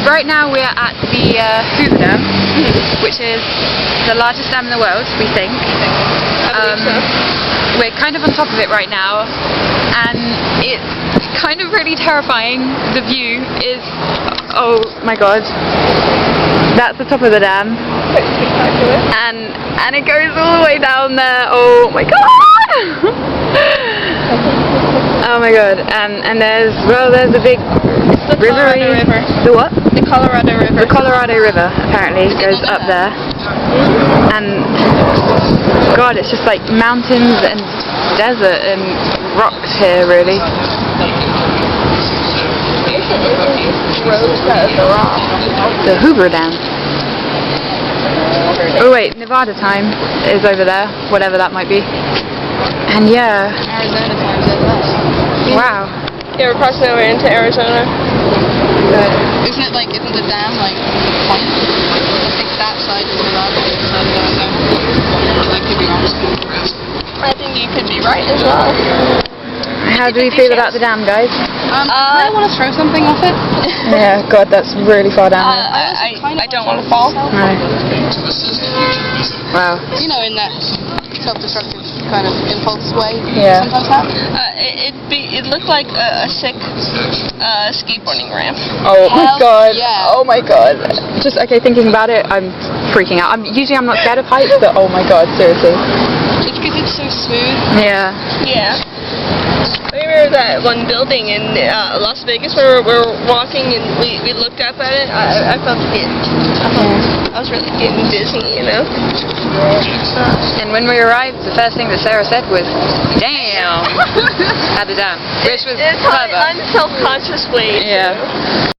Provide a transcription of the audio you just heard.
right now we're at the Hoover Dam, which is the largest dam in the world, we think. We're kind of on top of it right now, and it's kind of really terrifying. The view is, oh my god, that's the top of the dam, and it goes all the way down there. Oh my god! Oh my god, and there's a big river. The what? The Colorado River. The Colorado River apparently goes up there, and god, it's just like mountains and desert and rocks here, really. The Hoover Dam. Oh wait, Nevada time is over there, whatever that might be. And yeah. Arizona time's over there. Wow. Yeah, we're crossing over into Arizona. Good. Isn't the dam like point? I think that side is Nevada, the other side is Arizona. I could be wrong. I think you could be right as well. How do we feel about the dam, guys? I want to throw something off it. Yeah, god, that's really far down. I don't want to fall. No. Wow. You know, in that self-destructive kind of impulse way Yeah. sometimes happen. It looked like a sick skateboarding ramp. Oh my god. Yeah. Oh my god. Just okay, thinking about it, I'm freaking out. Usually I'm not scared of heights, but oh my god, seriously. It's because it's so smooth. Yeah. Yeah. I remember that one building in Las Vegas where we were walking and we looked up at it. I felt it. I was really getting dizzy, you know. And when we arrived, the first thing that Sarah said was, "Damn!" at the dam, which was It's clever. unselfconsciously. Yeah.